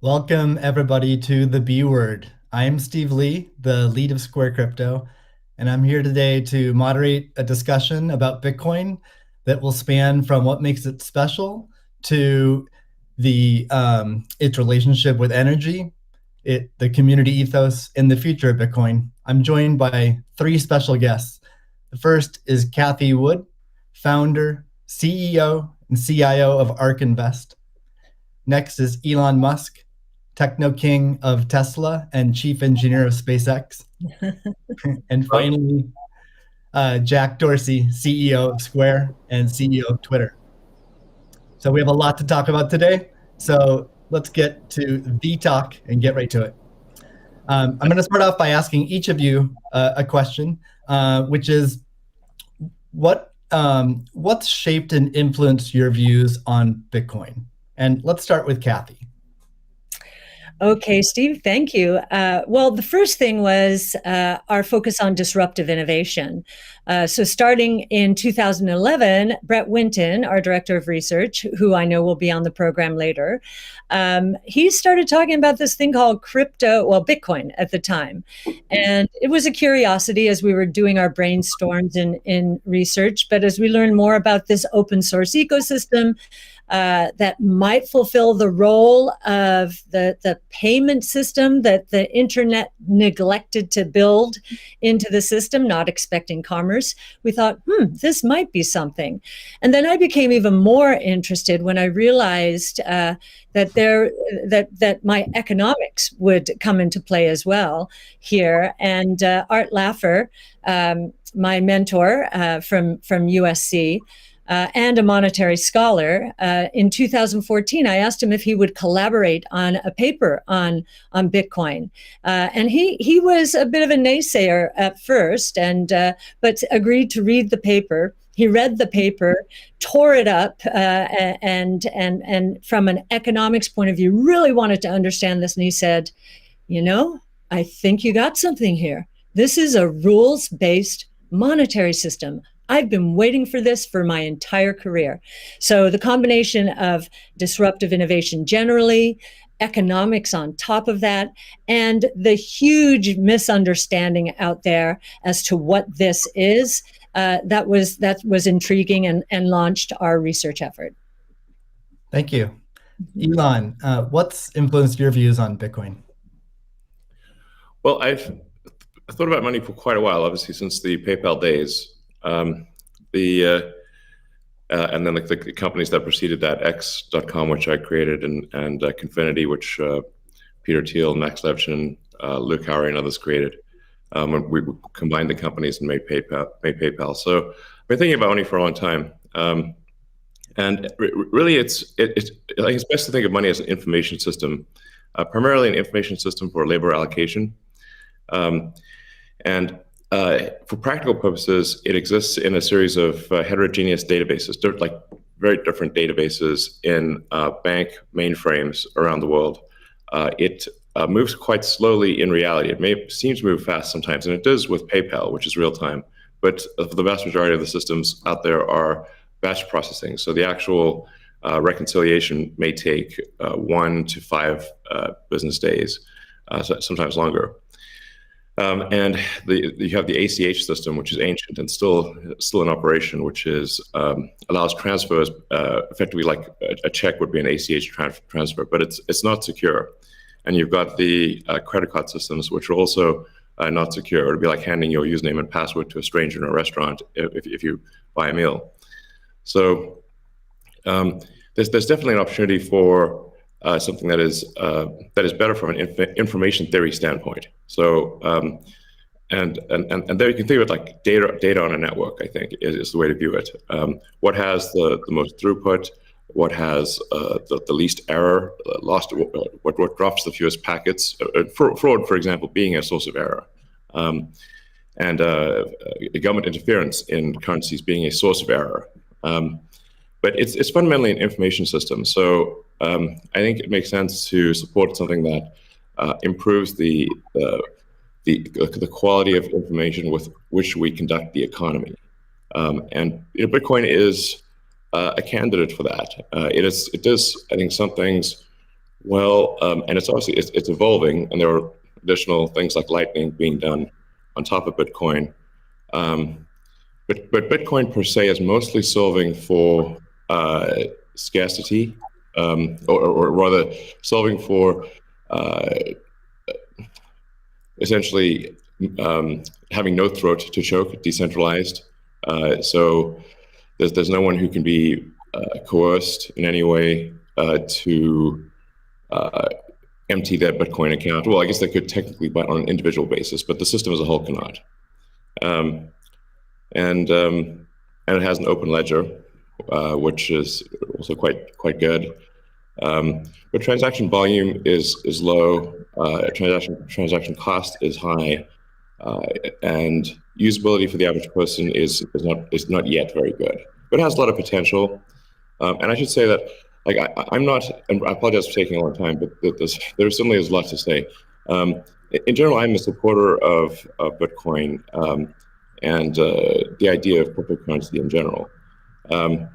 Welcome, everybody, to the B Word. I'm Steve Lee, the lead of Square Crypto, and I'm here today to moderate a discussion about Bitcoin that will span from what makes it special to its relationship with energy, the community ethos, and the future of Bitcoin. I'm joined by three special guests. The first is Kathy Wood, founder, CEO, and CIO of ARK Invest. Next is Elon Musk, techno king of Tesla and chief engineer of SpaceX. And finally, Jack Dorsey, CEO of Square and CEO of Twitter. So we have a lot to talk about today. So let's get to the talk and get right to it. I'm going to start off by asking each of you a question, which is what's shaped and influenced your views on Bitcoin? And let's start with Kathy. Okay, Steve, thank you. Well, the first thing was our focus on disruptive innovation. So starting in 2011, Brett Winton, our director of research, who I know will be on the program later, he started talking about this thing called Bitcoin at the time. And it was a curiosity as we were doing our brainstorms in research. But as we learned more about this open source ecosystem, that might fulfill the role of the payment system that the internet neglected to build into the system, not expecting commerce. We thought, this might be something. And then I became even more interested when I realized that my economics would come into play as well here. And Art Laffer, my mentor from USC, and a monetary scholar. In 2014, I asked him if he would collaborate on a paper on Bitcoin. And he was a bit of a naysayer at first, but agreed to read the paper. He read the paper, tore it up, and from an economics point of view, really wanted to understand this. And he said, I think you got something here. This is a rules-based monetary system. I've been waiting for this for my entire career. So the combination of disruptive innovation generally, economics on top of that, and the huge misunderstanding out there as to what this is, that was intriguing and launched our research effort. Thank you. Elon, what's influenced your views on Bitcoin? Well, I've thought about money for quite a while, obviously, since the PayPal days. And then the companies that preceded that, X.com, which I created, and Confinity, which Peter Thiel, Max Levchin, Luke Howry, and others created. We combined the companies and made PayPal. So I've been thinking about money for a long time. And really, it's best to think of money as an information system, primarily an information system for labor allocation. For practical purposes, it exists in a series of heterogeneous databases, like very different databases in bank mainframes around the world. It moves quite slowly in reality. It seems to move fast sometimes, and it does with PayPal, which is real time. But the vast majority of the systems out there are batch processing. So the actual reconciliation may take 1 to 5 business days, sometimes longer. And you have the ACH system, which is ancient and still in operation, which allows transfers effectively like a check would be an ACH transfer, but it's not secure. And you've got the credit card systems, which are also not secure. It would be like handing your username and password to a stranger in a restaurant if you buy a meal. So there's definitely an opportunity for something that is better from an information theory standpoint. So and there you can think of it like data on a network. I think is the way to view it. What has the most throughput? What has the least error? What drops the fewest packets? Fraud, for example, being a source of error, and government interference in currencies being a source of error. But it's fundamentally an information system. So I think it makes sense to support something that improves the quality of information with which we conduct the economy. And Bitcoin is a candidate for that. It does, I think, some things Well, and it's obviously it's evolving, and there are additional things like Lightning being done on top of Bitcoin. Um, but Bitcoin per se is mostly solving for scarcity, or rather solving for uh, essentially having no throat to choke, decentralized. So there's no one who can be coerced in any way to uh, empty their Bitcoin account. Well, I guess they could technically, but on an individual basis, but the system as a whole cannot. Um, and and it has an open ledger, which is also quite good. But transaction volume is low. Transaction cost is high, uh, and usability for the average person is not yet very good. But it has a lot of potential. And I should say that, like, I'm not, and I apologize for taking a long time, but there certainly is a lot to say. In general, I'm a supporter of Bitcoin, and the idea of cryptocurrency in general. Um,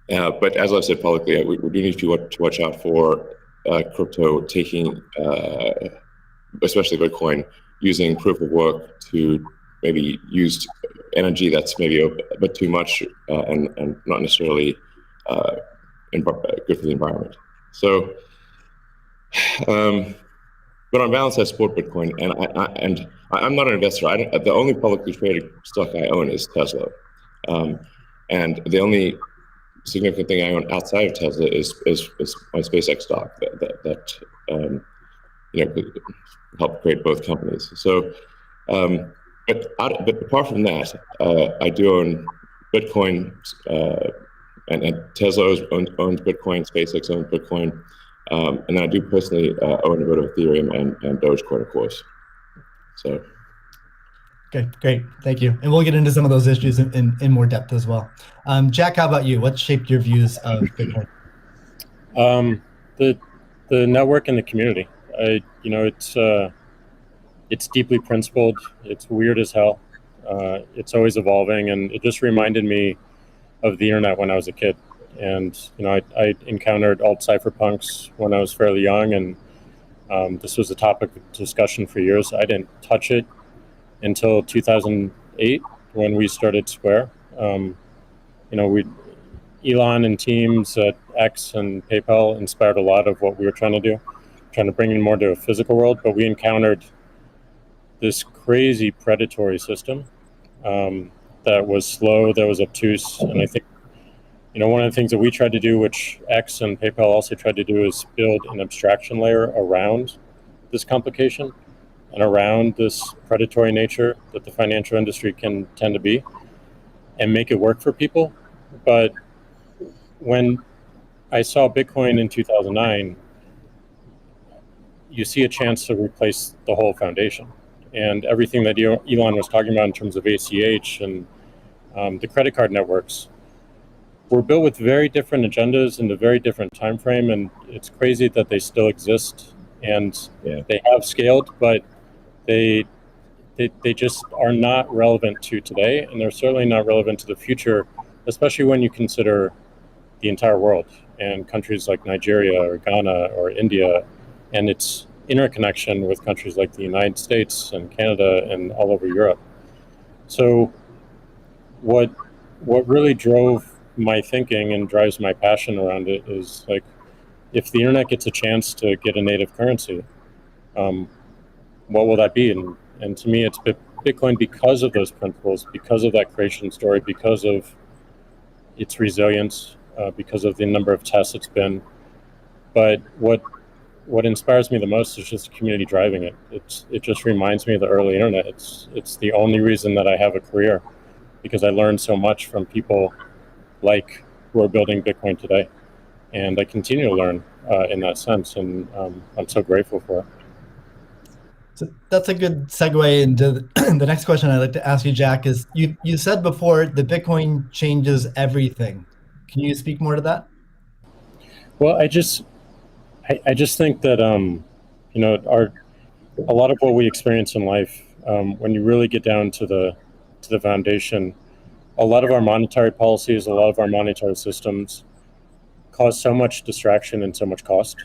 but as I've said publicly, we do need to watch out for crypto taking, especially Bitcoin, using proof of work to maybe use energy that's maybe a bit too much, and not necessarily good for the environment. So, um, but on balance, I support Bitcoin, and I'm not an investor. The only publicly traded stock I own is Tesla, and the only significant thing I own outside of Tesla is my SpaceX stock that helped create both companies. So, but apart from that, I do own Bitcoin, and Tesla owns Bitcoin, SpaceX owns Bitcoin, and I do personally own a bit of Ethereum and Dogecoin, of course. So. Okay, great. Thank you. And we'll get into some of those issues in more depth as well. Jack, how about you? What shaped your views of Bitcoin? The network and the community. It's deeply principled. It's weird as hell. It's always evolving, and it just reminded me of the internet when I was a kid. And I encountered alt cypherpunks when I was fairly young, and this was a topic of discussion for years. I didn't touch it until 2008 when we started Square. Elon and teams at X and PayPal inspired a lot of what we were trying to do, trying to bring in more to a physical world. But we encountered this crazy predatory system that was slow, that was obtuse. And I think, one of the things that we tried to do, which X and PayPal also tried to do, is build an abstraction layer around this complication and around this predatory nature that the financial industry can tend to be, and make it work for people. But when I saw Bitcoin in 2009, you see a chance to replace the whole foundation. And everything that Elon was talking about in terms of ACH and the credit card networks were built with very different agendas in a very different time frame. And it's crazy that they still exist, and they have scaled, but they just are not relevant to today, and they're certainly not relevant to the future, especially when you consider the entire world and countries like Nigeria or Ghana or India, and its interconnection with countries like the United States and Canada and all over Europe. So what really drove my thinking and drives my passion around it is, like, if the internet gets a chance to get a native currency, what will that be? And to me, it's Bitcoin, because of those principles, because of that creation story, because of its resilience, because of the number of tests it's been. But what inspires me the most is just the community driving it. It just reminds me of the early internet. It's the only reason that I have a career, because I learned so much from people like who are building Bitcoin today, and I continue to learn in that sense, and I'm so grateful for it. So that's a good segue into the next question I'd like to ask you, Jack. Is you said before that Bitcoin changes everything. Can you speak more to that? Well, I just think that a lot of what we experience in life, when you really get down to the foundation, a lot of our monetary policies, a lot of our monetary systems cause so much distraction and so much cost.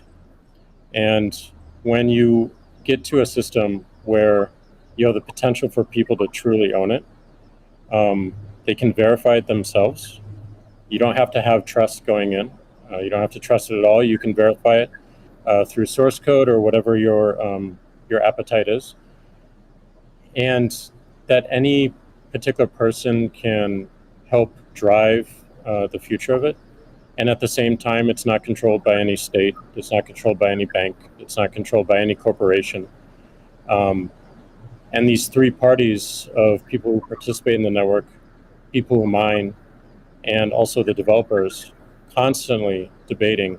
And when you get to a system where you have the potential for people to truly own it, they can verify it themselves. You don't have to have trust going in. You don't have to trust it at all. You can verify it through source code or whatever your appetite is, and that any particular person can help drive the future of it. And at the same time, it's not controlled by any state. It's not controlled by any bank. It's not controlled by any corporation. And these three parties of people who participate in the network, people who mine, and also the developers, constantly debating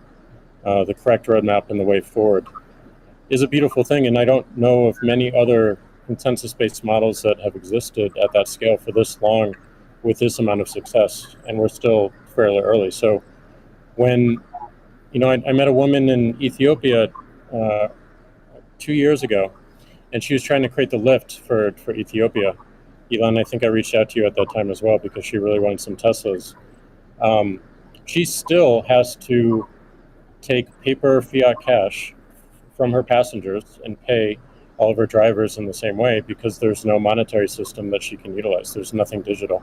the correct roadmap and the way forward, is a beautiful thing. And I don't know of many other consensus-based models that have existed at that scale for this long with this amount of success. And we're still fairly early. So when, I met a woman in Ethiopia 2 years ago, and she was trying to create the lift for Ethiopia. Elon, I think I reached out to you at that time as well because she really wanted some Teslas. She still has to take paper fiat cash from her passengers and pay all of her drivers in the same way because there's no monetary system that she can utilize. There's nothing digital.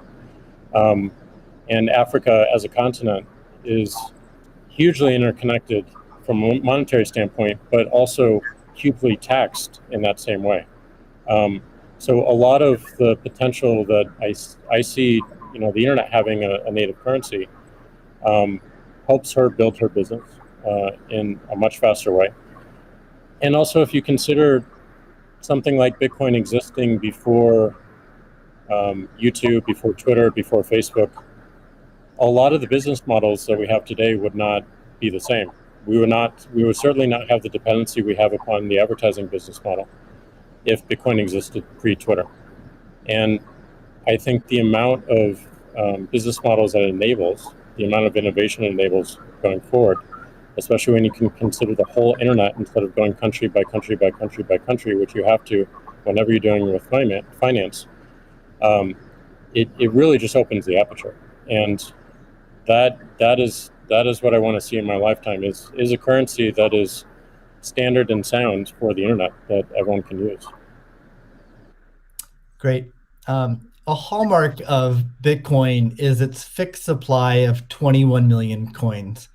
And Africa as a continent is hugely interconnected from a monetary standpoint, but also hugely taxed in that same way. So a lot of the potential that I see, the internet having a native currency helps her build her business in a much faster way. And also, if you consider something like Bitcoin existing before YouTube, before Twitter, before Facebook, a lot of the business models that we have today would not be the same. We would certainly not have the dependency we have upon the advertising business model if Bitcoin existed pre-Twitter. And I think the amount of business models that it enables, the amount of innovation it enables going forward, especially when you can consider the whole internet instead of going country by country by country by country, which you have to whenever you're doing with finance, it really just opens the aperture. And that is what I want to see in my lifetime is a currency that is standard and sound for the internet that everyone can use. Great. A hallmark of Bitcoin is its fixed supply of 21 million coins.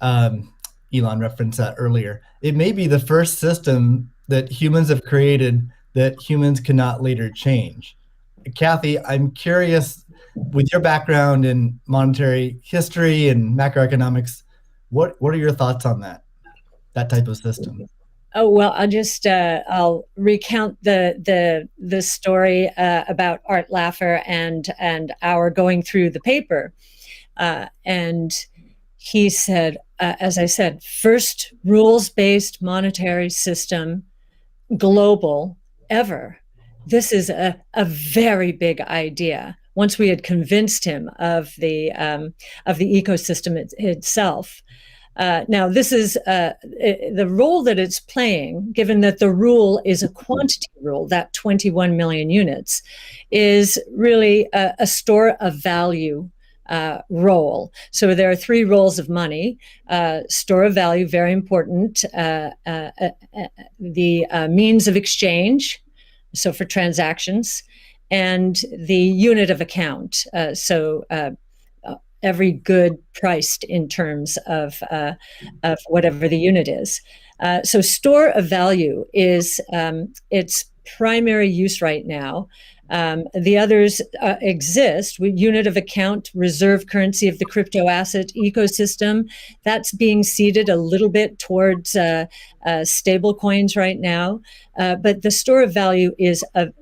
Elon referenced that earlier. It may be the first system that humans have created that humans cannot later change. Kathy, I'm curious, with your background in monetary history and macroeconomics, what are your thoughts on that type of system? Oh, well, I'll recount the story about Art Laffer and our going through the paper. And he said, as I said, first rules-based monetary system, global, ever. This is a very big idea. Once we had convinced him of the ecosystem itself. Now, this is the role that it's playing, given that the rule is a quantity rule, that 21 million units, is really a store of value role. So there are three roles of money. Store of value, very important. The means of exchange, so for transactions, and the unit of account. Every good priced in terms of whatever the unit is. So store of value is its primary use right now. The others exist. Unit of account, reserve currency of the crypto asset ecosystem. That's being seeded a little bit towards stable coins right now. But the store of value is a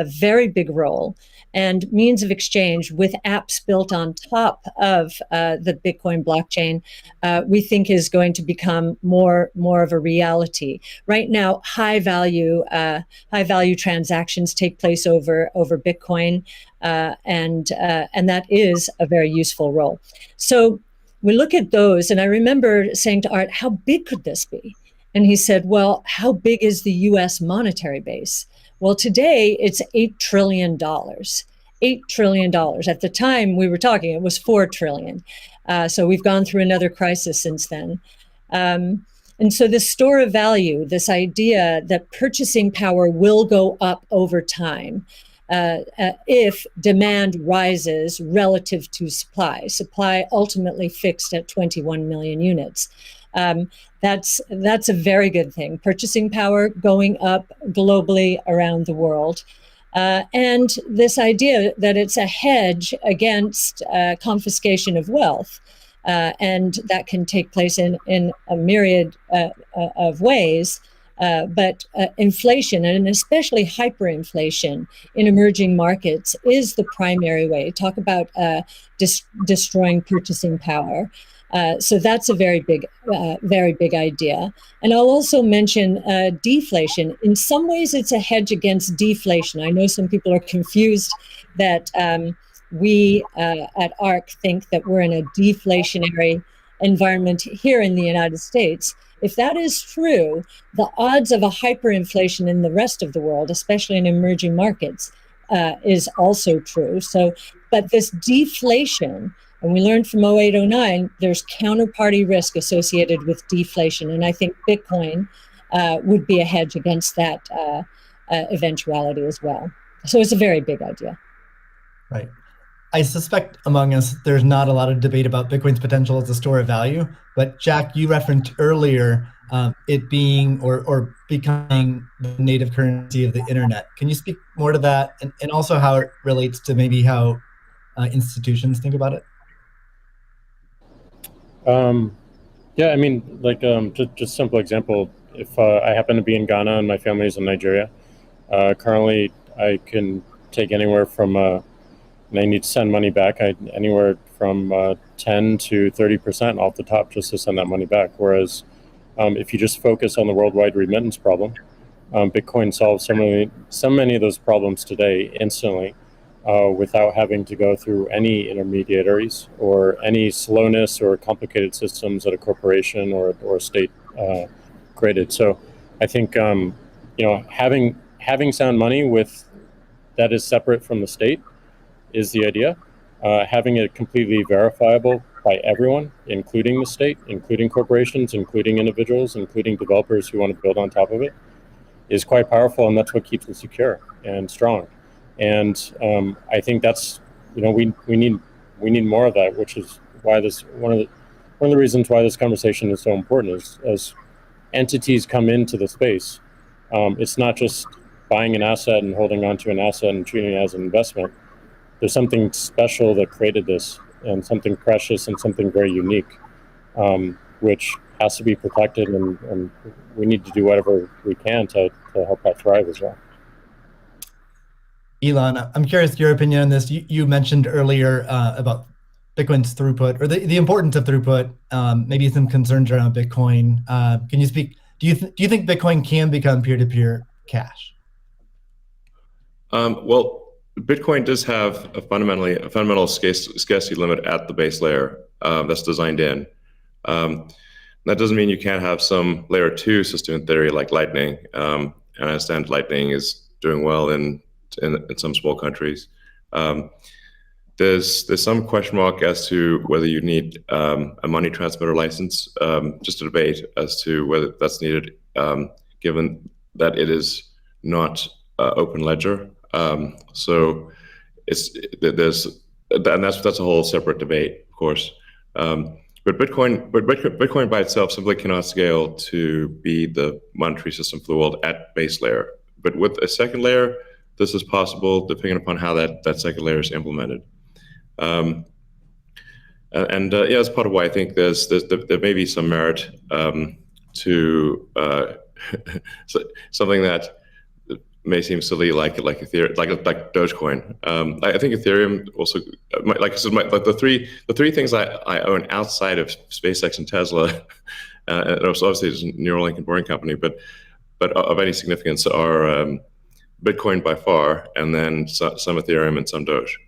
very big role. And means of exchange with apps built on top of the Bitcoin blockchain, we think is going to become more of a reality. Right now, high value transactions take place over Bitcoin, and that is a very useful role. So we look at those, and I remember saying to Art, "How big could this be?" And he said, "Well, how big is the U.S. monetary base?" Well, today it's $8 trillion. $8 trillion. At the time we were talking, it was $4 trillion. So we've gone through another crisis since then. And so the store of value, this idea that purchasing power will go up over time if demand rises relative to supply. Supply ultimately fixed at 21 million units. That's a very good thing. Purchasing power going up globally around the world. And this idea that it's a hedge against confiscation of wealth. And that can take place in a myriad of ways. But inflation, and especially hyperinflation in emerging markets, is the primary way. Talk about destroying purchasing power. So that's a very big idea. And I'll also mention deflation. In some ways, it's a hedge against deflation. I know some people are confused that we at ARC think that we're in a deflationary environment here in the United States. If that is true, the odds of a hyperinflation in the rest of the world, especially in emerging markets, is also true. So, but this deflation, and we learned from 0809, there's counterparty risk associated with deflation. And I think Bitcoin would be a hedge against that eventuality as well. So it's a very big idea. Right. I suspect among us, there's not a lot of debate about Bitcoin's potential as a store of value. But Jack, you referenced earlier it being or becoming the native currency of the internet. Can you speak more to that, and also how it relates to maybe how institutions think about it? Yeah, I mean, like just simple example. If I happen to be in Ghana and my family's in Nigeria, currently I can take anywhere from and I need to send money back, anywhere from 10 to 30% off the top just to send that money back. Whereas if you just focus on the worldwide remittance problem, Bitcoin solves so many of those problems today instantly without having to go through any intermediaries or any slowness or complicated systems that a corporation or a state created. So I think having sound money with that is separate from the state is the idea. Having it completely verifiable by everyone, including the state, including corporations, including individuals, including developers who want to build on top of it, is quite powerful, and that's what keeps it secure and strong. And I think that's we need more of that, which is why this one of the reasons why this conversation is so important is as entities come into the space, it's not just buying an asset and holding on to an asset and treating it as an investment. There's something special that created this, and something precious and something very unique, which has to be protected, and we need to do whatever we can to help that thrive as well. Elon, I'm curious your opinion on this. You mentioned earlier about Bitcoin's throughput, or the importance of throughput, maybe some concerns around Bitcoin. Can you speak? Do you think Bitcoin can become peer-to-peer cash? Well, Bitcoin does have a fundamental scarcity limit at the base layer that's designed in. That doesn't mean you can't have some layer 2 system in theory like Lightning. And I understand Lightning is doing well in some small countries. There's some question mark as to whether you need a money transmitter license. Just a debate as to whether that's needed, given that it is not open ledger. So that's a whole separate debate, of course. But Bitcoin by itself simply cannot scale to be the monetary system for the world at base layer. But with a second layer, this is possible depending upon how that second layer is implemented. Yeah, that's part of why I think there may be some merit to something that may seem silly, like Ethereum, like Dogecoin. I think Ethereum also, like I said, the three things I own outside of SpaceX and Tesla, and also obviously it's a Neuralink and Boring Company, but of any significance are Bitcoin by far, and then some Ethereum and some Doge.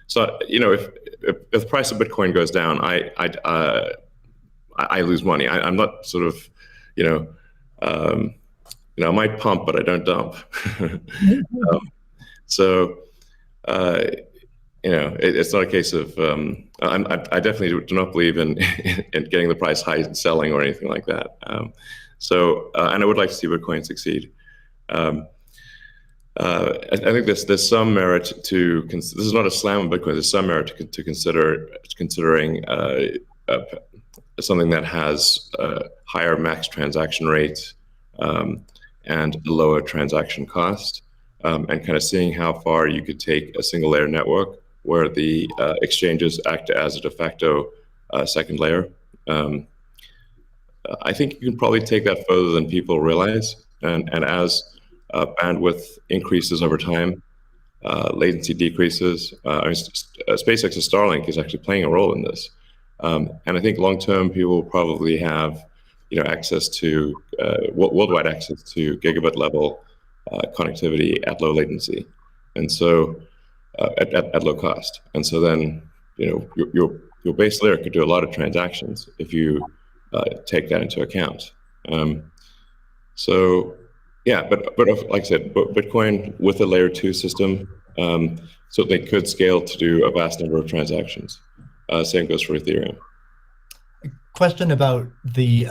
So if the price of Bitcoin goes down, I lose money. I'm not sort of I might pump, but I don't dump. So it's not a case of I definitely do not believe in in getting the price high and selling or anything like that. And I would like to see Bitcoin succeed. I think there's some merit to this is not a slam on Bitcoin. There's some merit to considering something that has a higher max transaction rate and a lower transaction cost, and kind of seeing how far you could take a single layer network where the exchanges act as a de facto second layer. I think you can probably take that further than people realize, and as bandwidth increases over time, latency decreases. SpaceX's Starlink is actually playing a role in this, and I think long term people will probably have, access to worldwide access to gigabit level connectivity at low latency, and so at low cost. And so then, your base layer could do a lot of transactions if you take that into account. So yeah, but like I said, Bitcoin with a layer 2 system, so they could scale to do a vast number of transactions. Same goes for Ethereum. Question about the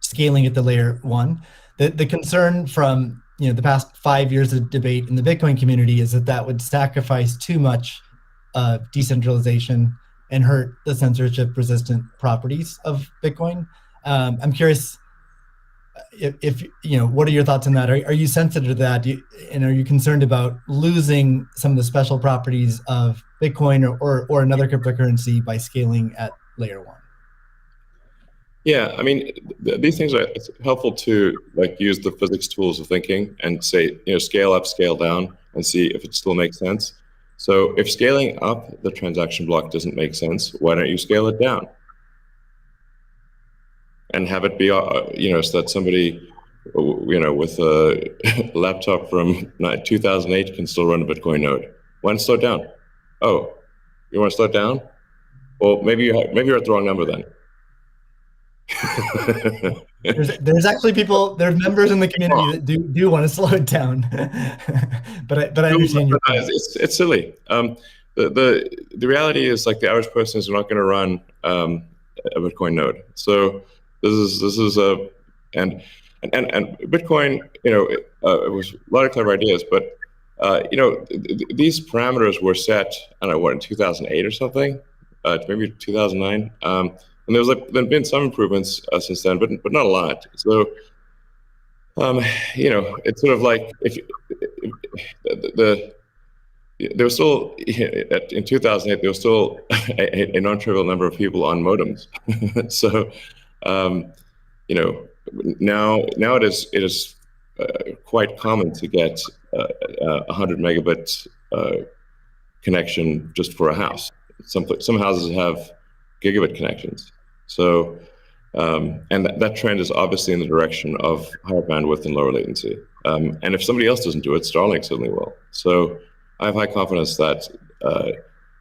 scaling at the layer 1. The concern from the past 5 years of debate in the Bitcoin community is that would sacrifice too much decentralization and hurt the censorship-resistant properties of Bitcoin. I'm curious if what are your thoughts on that? Are you sensitive to that? And are you concerned about losing some of the special properties of Bitcoin or another cryptocurrency by scaling at layer 1? Yeah, I mean, these things are helpful to use the physics tools of thinking and say, scale up, scale down, and see if it still makes sense. So if scaling up the transaction block doesn't make sense, why don't you scale it down? And have it be, so that somebody, with a laptop from 2008 can still run a Bitcoin node. Why not slow it down? Oh, you want to slow it down? Well, maybe you're at the wrong number then. there's actually there's members in the community that do want to slow it down, but I understand your point. It's silly. The reality is, the average person is not going to run a Bitcoin node. So this is a and Bitcoin. It was a lot of clever ideas, but these parameters were set. I don't know in 2008 or something, maybe 2009. And there's been some improvements since then, but not a lot. So, it's sort of like if there was still in 2008 there was still a non-trivial number of people on modems. So, now it is quite common to get 100 megabit connection just for a house. Some houses have gigabit connections. So, and that trend is obviously in the direction of higher bandwidth and lower latency. And if somebody else doesn't do it, Starlink certainly will. So I have high confidence that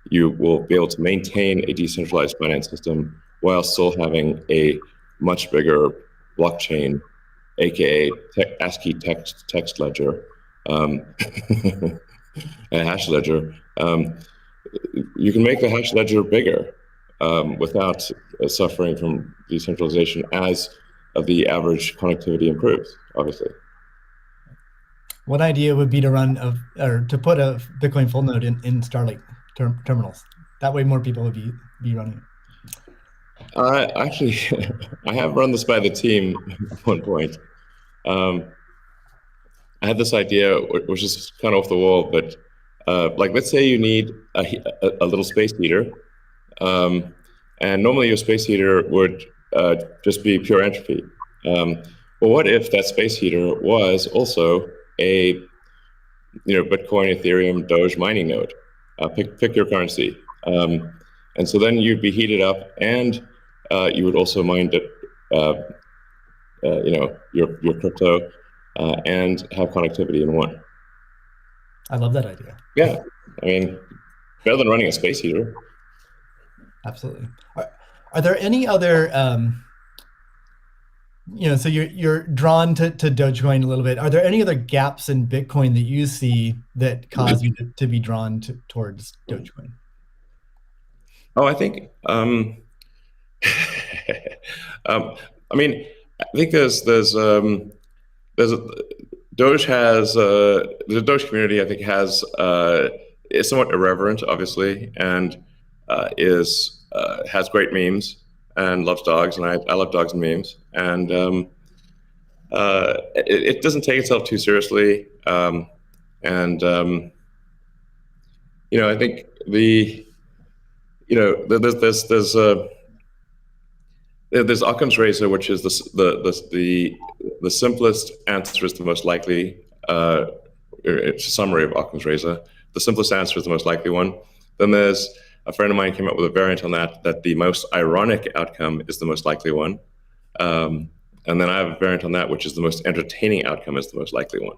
you will be able to maintain a decentralized finance system while still having a much bigger blockchain, aka ASCII text ledger, and a hash ledger. You can make the hash ledger bigger without suffering from decentralization as the average connectivity improves, obviously. One idea would be to put a Bitcoin full node in Starlink terminals. That way more people would be running it. Actually, I have run this by the team at one point. I had this idea, which is kind of off the wall, but let's say you need a little space heater. And normally your space heater would just be pure entropy. Well, what if that space heater was also a Bitcoin, Ethereum, Doge mining node? Pick your currency. And so then you'd be heated up, and you would also mine your crypto and have connectivity in one. I love that idea. Yeah, I mean, better than running a space heater. Absolutely. Are there any other So you're drawn to Dogecoin a little bit. Are there any other gaps in Bitcoin that you see that cause you to be drawn towards Dogecoin? Oh, I think I mean, I think there's a, Doge has the Doge community. I think is somewhat irreverent, obviously, and is has great memes and loves dogs, and I love dogs and memes, and it doesn't take itself too seriously, and I think there's Occam's razor, which is the simplest answer is the most likely. It's a summary of Occam's razor. The simplest answer is the most likely one. Then there's a friend of mine came up with a variant on that the most ironic outcome is the most likely one. And then I have a variant on that, which is the most entertaining outcome is the most likely one.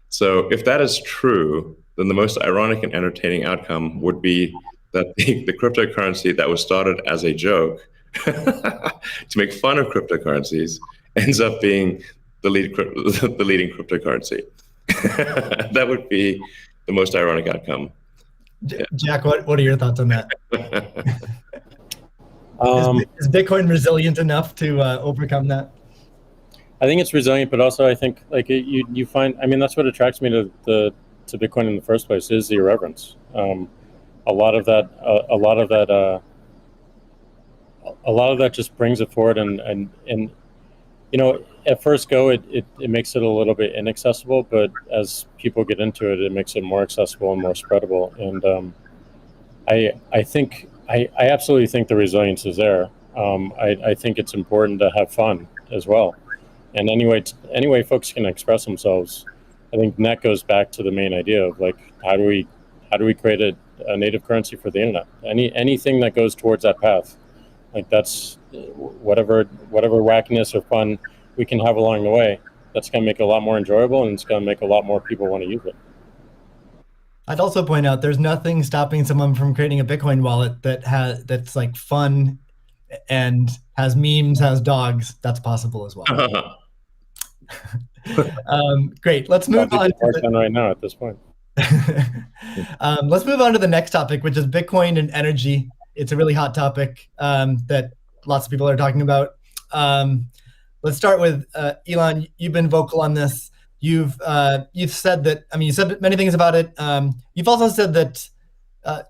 So if that is true, then the most ironic and entertaining outcome would be that the cryptocurrency that was started as a joke to make fun of cryptocurrencies ends up being the leading cryptocurrency. That would be the most ironic outcome. Jack, what are your thoughts on that? Is Bitcoin resilient enough to overcome that? I think it's resilient, but also I think like you find, I mean, that's what attracts me to Bitcoin in the first place is the irreverence. A lot of that just brings it forward, and at first go it makes it a little bit inaccessible, but as people get into it, it makes it more accessible and more spreadable. And I absolutely think the resilience is there. I think it's important to have fun as well, and anyway folks can express themselves. I think that goes back to the main idea of like how do we create a native currency for the internet? Anything that goes towards that path, like that's whatever wackiness or fun we can have along the way. That's going to make it a lot more enjoyable, and it's going to make a lot more people want to use it. I'd also point out there's nothing stopping someone from creating a Bitcoin wallet that's like fun and has memes, has dogs. That's possible as well. Great. Let's move on. Right now at this point. Let's move on to the next topic, which is Bitcoin and energy. It's a really hot topic that lots of people are talking about. Let's start with Elon. You've been vocal on this. You've said that. I mean, you said many things about it. You've also said that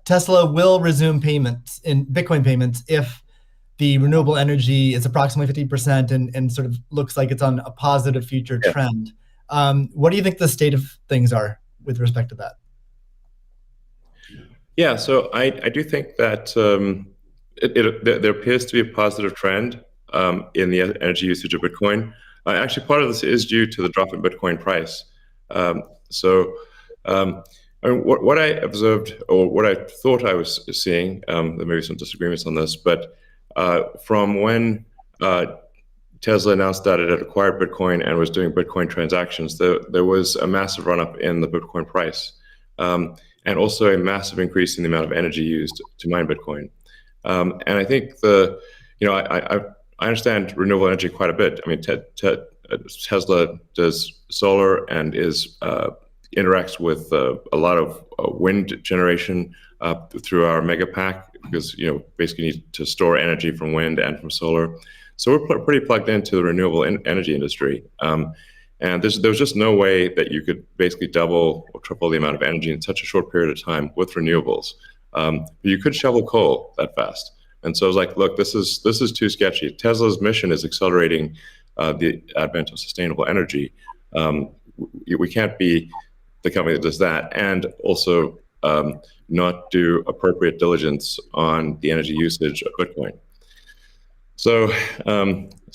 Tesla will resume payments in Bitcoin payments if the renewable energy is approximately 50% and sort of looks like it's on a positive future trend. What do you think the state of things are with respect to that? Yeah, so I do think that there appears to be a positive trend in the energy usage of Bitcoin. Actually, part of this is due to the drop in Bitcoin price. I mean, what I observed, or what I thought I was seeing, there may be some disagreements on this, but from when Tesla announced that it had acquired Bitcoin and was doing Bitcoin transactions, there was a massive run-up in the Bitcoin price, and also a massive increase in the amount of energy used to mine Bitcoin. And I think I understand renewable energy quite a bit. I mean, Tesla does solar and interacts with a lot of wind generation through our mega pack, because basically need to store energy from wind and from solar. So we're pretty plugged into the renewable energy industry. And there's just no way that you could basically double or triple the amount of energy in such a short period of time with renewables. You could shovel coal that fast. And so I was like, look, this is too sketchy. Tesla's mission is accelerating the advent of sustainable energy. We can't be the company that does that and also not do appropriate diligence on the energy usage of Bitcoin. So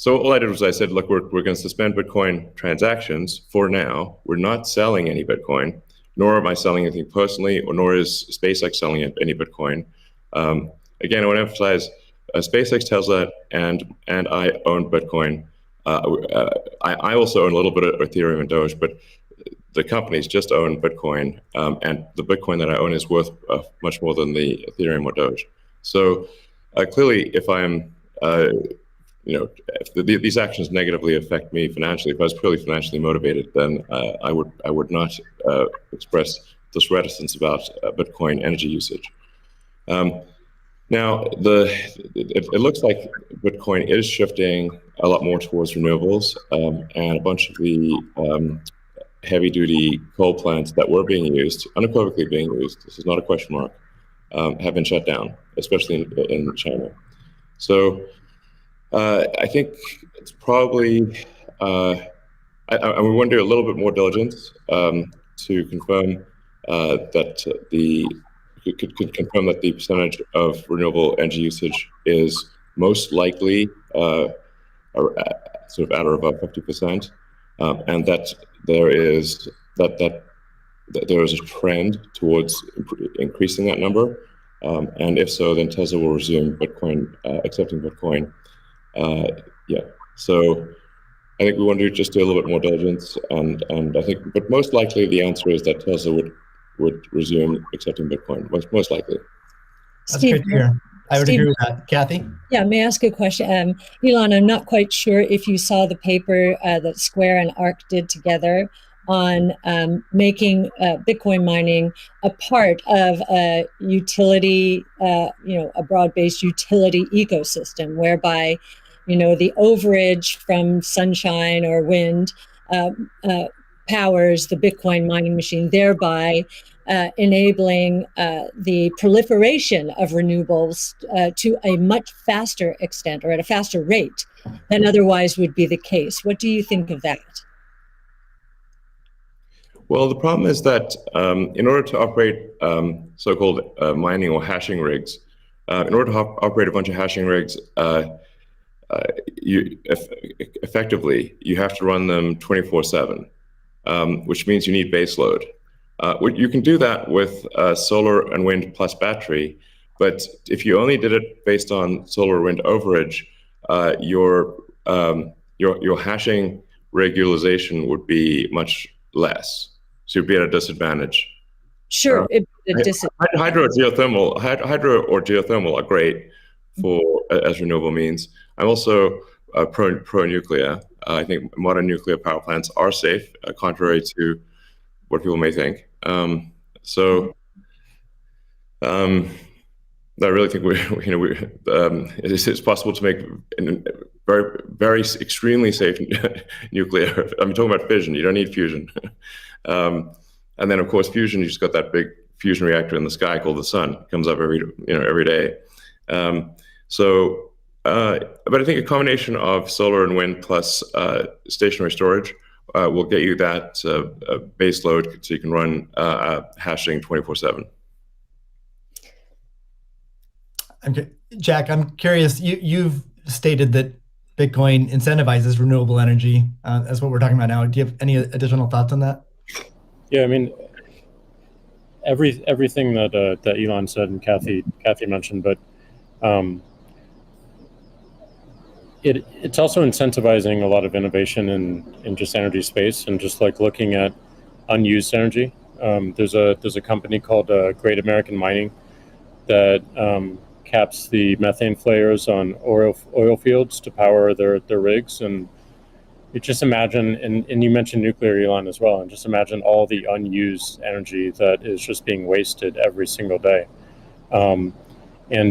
all I did was I said, look, we're going to suspend Bitcoin transactions for now. We're not selling any Bitcoin, nor am I selling anything personally, nor is SpaceX selling any Bitcoin. Again, I want to emphasize SpaceX, Tesla, and I own Bitcoin. I also own a little bit of Ethereum and Doge, but the companies just own Bitcoin, and the Bitcoin that I own is worth much more than the Ethereum or Doge. So clearly, if I'm if these actions negatively affect me financially, if I was purely financially motivated, then I would not express this reticence about Bitcoin energy usage. Now, it looks like Bitcoin is shifting a lot more towards renewables, and a bunch of the heavy-duty coal plants that were being used, unequivocally being used, this is not a question mark, have been shut down, especially in China. So I think it's probably, I we want to do a little bit more diligence to confirm could confirm that the percentage of renewable energy usage is most likely sort of at or above 50%, and that there is there is a trend towards increasing that number. And if so, then Tesla will resume Bitcoin, accepting Bitcoin. Yeah, so I think we want to just do a little bit more diligence, and I think, but most likely the answer is that Tesla would resume accepting Bitcoin. Most likely. That's Steve, great to hear. I would Steve, agree with that. Kathy? yeah, may I ask a question? Elon, I'm not quite sure if you saw the paper that Square and ARC did together on making Bitcoin mining a part of a utility, a broad-based utility ecosystem, whereby, the overage from sunshine or wind powers the Bitcoin mining machine, thereby enabling the proliferation of renewables to a much faster extent, or at a faster rate than otherwise would be the case. What do you think of that? Well, the problem is that in order to operate so-called mining or hashing rigs, in order to operate a bunch of hashing rigs, effectively, you have to run them 24/7, which means you need base load. You can do that with solar and wind plus battery, but if you only did it based on solar wind overage, your hashing rig utilization would be much less. So you'd be at a disadvantage. Sure, Hydro or geothermal are great for as renewable means. I'm also pro nuclear. I think modern nuclear power plants are safe, contrary to what people may think. I really think it's possible to make very, very extremely safe nuclear. I'm talking about fission. You don't need fusion. And then, of course, fusion. You just got that big fusion reactor in the sky called the sun. It comes up every day. But I think a combination of solar and wind plus stationary storage will get you that base load, so you can run hashing 24/7. Okay. Jack, I'm curious. You've stated that Bitcoin incentivizes renewable energy. That's what we're talking about now. Do you have any additional thoughts on that? Yeah, I mean, everything that Elon said and Kathy mentioned, but it's also incentivizing a lot of innovation in just energy space, and just like looking at unused energy. There's a company called Great American Mining that caps the methane flares on oil fields to power their rigs. And you just imagine, and you mentioned nuclear, Elon, as well, and just imagine all the unused energy that is just being wasted every single day. And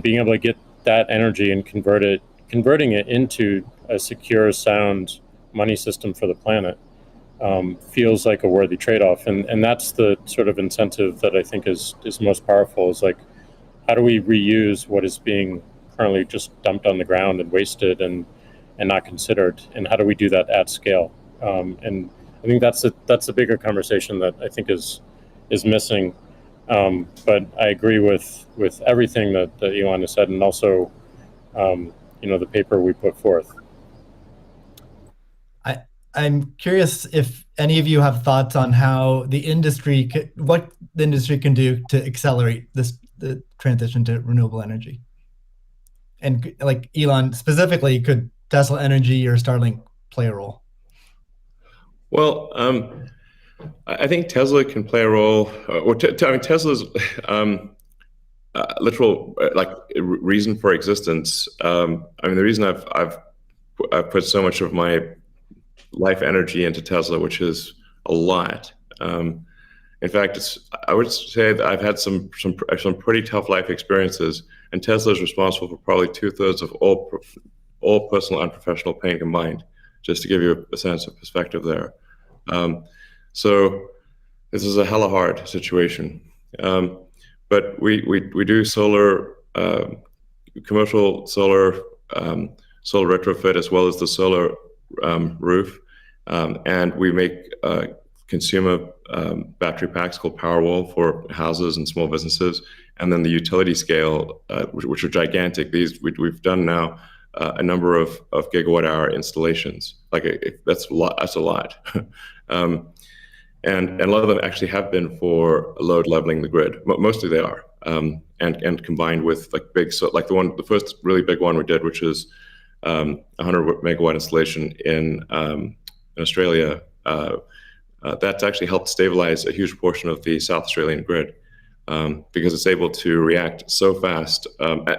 being able to get that energy and converting it into a secure, sound money system for the planet feels like a worthy trade-off. And that's the sort of incentive that I think is most powerful, is like, how do we reuse what is being currently just dumped on the ground and wasted and not considered, and how do we do that at scale? And I think that's a bigger conversation that I think is missing. But I agree with everything that Elon has said, and also the paper we put forth. I'm curious if any of you have thoughts on how what the industry can do to accelerate the transition to renewable energy. And like Elon specifically, could Tesla Energy or Starlink play a role? Well, I think Tesla can play a role. Tesla's literal reason for existence. The reason I've put so much of my life energy into Tesla, which is a lot. In fact, I would say that I've had some pretty tough life experiences, and Tesla is responsible for probably 2/3 of all personal and professional pain combined. Just to give you a sense of perspective there. So this is a hella hard situation. But we do solar, commercial solar, solar retrofit, as well as the solar roof, and we make consumer battery packs called Powerwall for houses and small businesses, and then the utility scale, which are gigantic. These we've done now a number of gigawatt hour installations. That's a lot. That's a lot. And a lot of them actually have been for load leveling the grid. Mostly they are, and combined with the first really big one we did, which is 100 megawatt installation in Australia. That's actually helped stabilize a huge portion of the South Australian grid, because it's able to react so fast.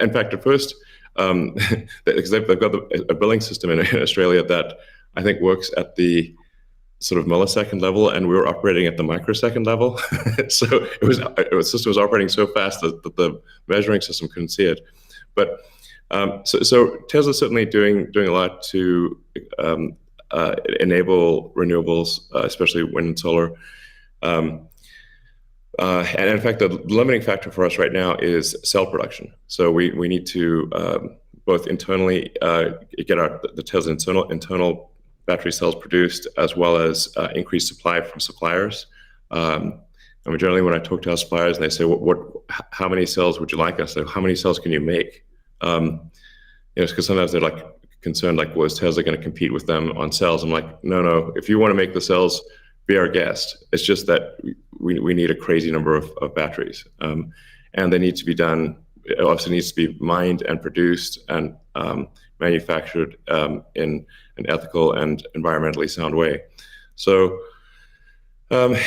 In fact, at first, because they've got a billing system in Australia that I think works at the sort of millisecond level, and we were operating at the microsecond level. So the system was operating so fast that the measuring system couldn't see it. But so Tesla's certainly doing a lot to enable renewables, especially wind and solar. And in fact, the limiting factor for us right now is cell production. So we need to both internally get the Tesla internal battery cells produced, as well as increase supply from suppliers. And generally, when I talk to our suppliers and they say, how many cells would you like? I say, how many cells can you make? Because sometimes they're like concerned, like, well, is Tesla going to compete with them on cells? I'm like, no. If you want to make the cells, be our guest. It's just that we need a crazy number of batteries, and they need to be done. It obviously needs to be mined and produced and manufactured in an ethical and environmentally sound way. So, at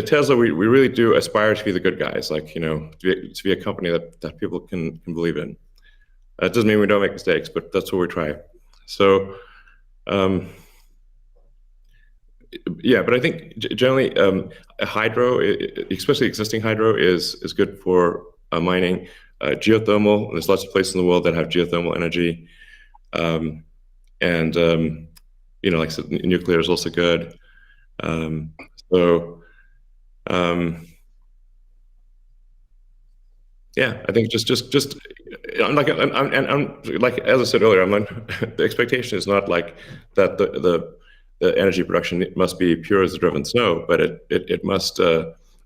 Tesla, we really do aspire to be the good guys, to be a company that people can believe in. That doesn't mean we don't make mistakes, but that's what we try. So, but I think generally hydro, especially existing hydro, is good for mining. Geothermal, there's lots of places in the world that have geothermal energy. Like I said, nuclear is also good. I think just like as I said earlier, the expectation is not like that the energy production must be pure as the driven snow, but it must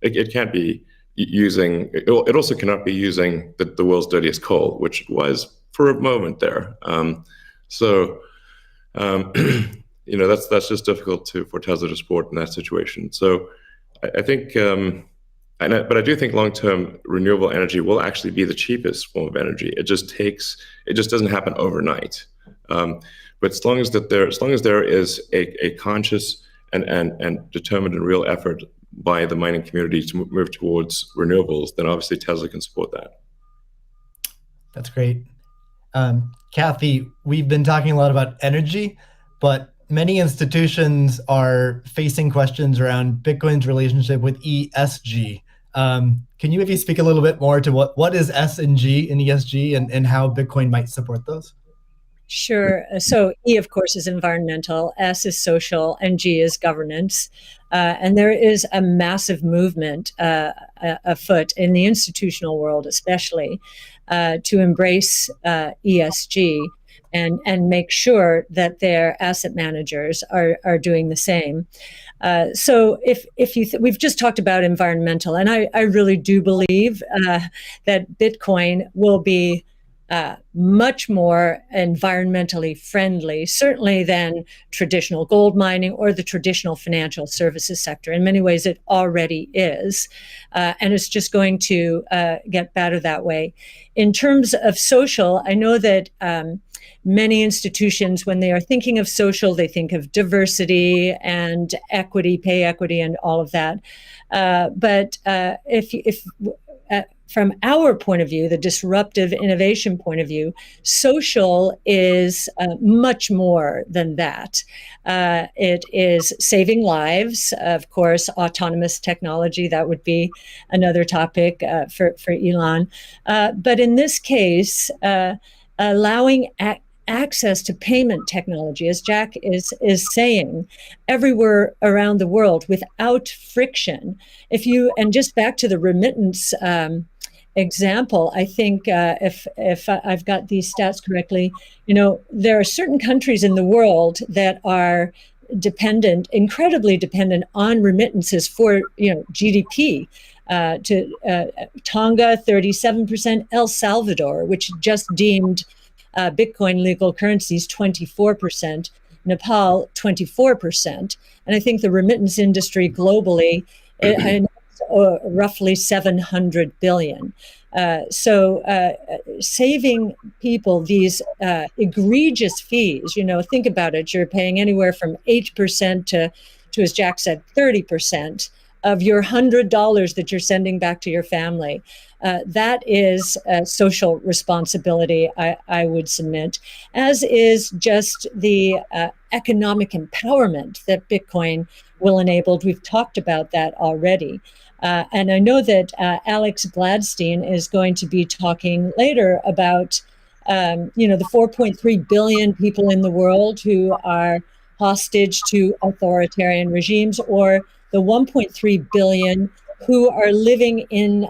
it can't be using it also cannot be using the world's dirtiest coal, which it was for a moment there. That's just difficult for Tesla to support in that situation. So I think, but I do think long-term renewable energy will actually be the cheapest form of energy. It just doesn't happen overnight. But as long as there is a conscious and determined and real effort by the mining community to move towards renewables, then obviously Tesla can support that. That's great. Kathy, we've been talking a lot about energy, but many institutions are facing questions around Bitcoin's relationship with ESG. Can you maybe speak a little bit more to what is S and G in ESG and how Bitcoin might support those? Sure. So E, of course, is environmental, S is social, and G is governance. And there is a massive movement afoot in the institutional world, especially, to embrace ESG and make sure that their asset managers are doing the same. So if we've just talked about environmental, and I really do believe that Bitcoin will be much more environmentally friendly, certainly than traditional gold mining or the traditional financial services sector. In many ways, it already is, and it's just going to get better that way. In terms of social, I know that many institutions, when they are thinking of social, they think of diversity and equity, pay equity, and all of that. But from our point of view, the disruptive innovation point of view, social is much more than that. It is saving lives, of course, autonomous technology, that would be another topic for Elon. But in this case, allowing access to payment technology, as Jack is saying, everywhere around the world without friction. And just back to the remittance example, I think if I've got these stats correctly, there are certain countries in the world that are incredibly dependent on remittances for GDP. Tonga, 37%, El Salvador, which just deemed Bitcoin legal currencies, 24%, Nepal, 24%. And I think the remittance industry globally, roughly 700 billion. So saving people these egregious fees, think about it, you're paying anywhere from 8% to, as Jack said, 30% of your $100 that you're sending back to your family. That is social responsibility, I would submit, as is just the economic empowerment that Bitcoin will enable. We've talked about that already. And I know that Alex Gladstein is going to be talking later about, the 4.3 billion people in the world who are hostage to authoritarian regimes, or the 1.3 billion who are living in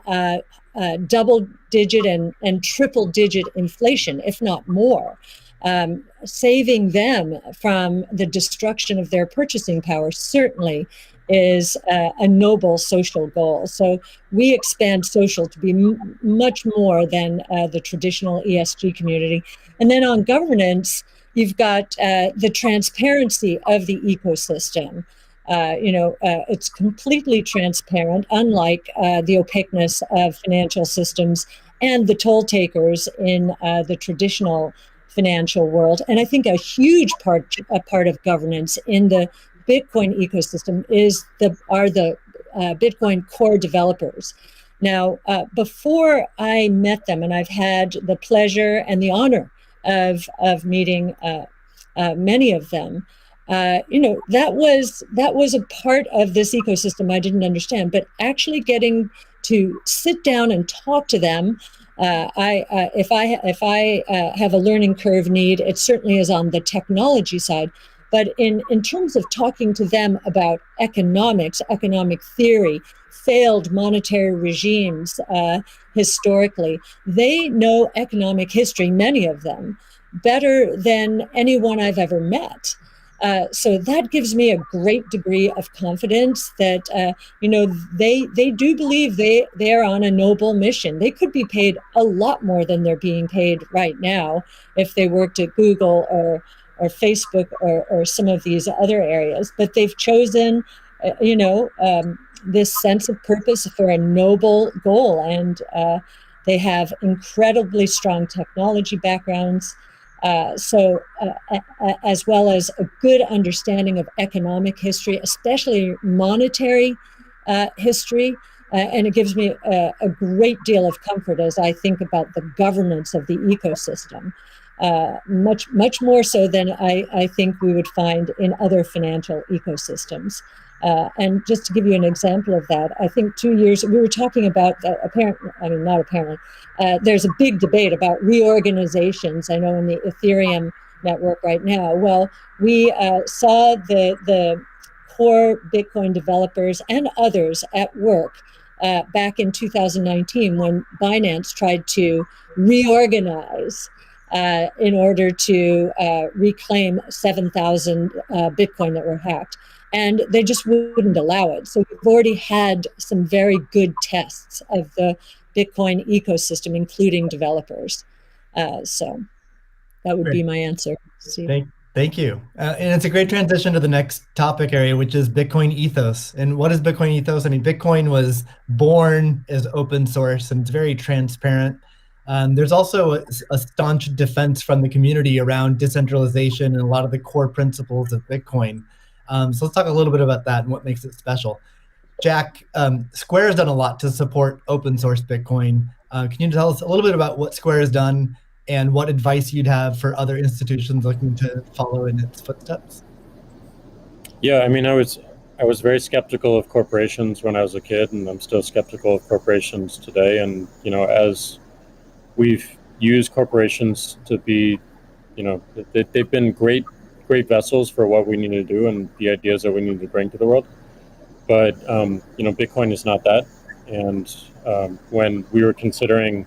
double-digit and triple-digit inflation, if not more. Saving them from the destruction of their purchasing power certainly is a noble social goal. So we expand social to be much more than the traditional ESG community. And then on governance, you've got the transparency of the ecosystem. It's completely transparent, unlike the opaqueness of financial systems and the toll takers in the traditional financial world. And I think a huge part of governance in the Bitcoin ecosystem are the Bitcoin core developers. Now, before I met them, and I've had the pleasure and the honor of meeting many of them, that was a part of this ecosystem I didn't understand. But actually getting to sit down and talk to them, if I have a learning curve need, it certainly is on the technology side. But in terms of talking to them about economics, economic theory, failed monetary regimes historically, they know economic history, many of them, better than anyone I've ever met. So that gives me a great degree of confidence that, they do believe they are on a noble mission. They could be paid a lot more than they're being paid right now if they worked at Google or Facebook or some of these other areas. But they've chosen, this sense of purpose for a noble goal. And they have incredibly strong technology backgrounds. As well as a good understanding of economic history, especially monetary history. And it gives me a great deal of comfort as I think about the governance of the ecosystem, much more so than I think we would find in other financial ecosystems. And just to give you an example of that, I think 2 years, we were talking about, there's a big debate about reorganizations, I know, in the Ethereum network right now. Well, we saw the core Bitcoin developers and others at work back in 2019 when Binance tried to reorganize in order to reclaim 7,000 Bitcoin that were hacked. And they just wouldn't allow it. So we've already had some very good tests of the Bitcoin ecosystem, including developers. So that would be my answer. Thank you. And it's a great transition to the next topic area, which is Bitcoin ethos. And what is Bitcoin ethos? I mean, Bitcoin was born as open source and it's very transparent. There's also a staunch defense from the community around decentralization and a lot of the core principles of Bitcoin. So let's talk a little bit about that and what makes it special. Jack, Square has done a lot to support open source Bitcoin. Can you tell us a little bit about what Square has done and what advice you'd have for other institutions looking to follow in its footsteps? Yeah, I mean, I was very skeptical of corporations when I was a kid, and I'm still skeptical of corporations today. And as we've used corporations to be, they've been great vessels for what we need to do and the ideas that we need to bring to the world. But Bitcoin is not that. And when we were considering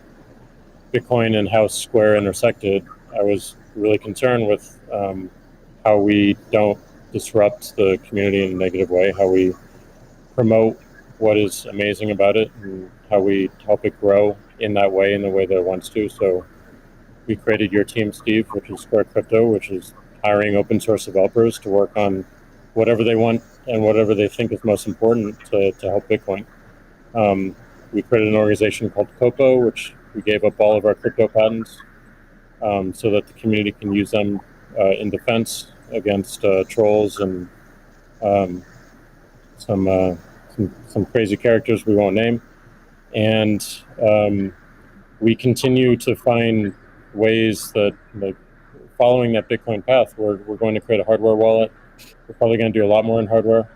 Bitcoin and how Square intersected, I was really concerned with how we don't disrupt the community in a negative way, how we promote what is amazing about it, and how we help it grow in that way, in the way that it wants to. So we created Your Team, Steve, which is Square Crypto, which is hiring open source developers to work on whatever they want and whatever they think is most important to help Bitcoin. We created an organization called Copo, which we gave up all of our crypto patents so that the community can use them in defense against trolls and some crazy characters we won't name. And we continue to find ways that, like, following that Bitcoin path, we're going to create a hardware wallet. We're probably going to do a lot more in hardware.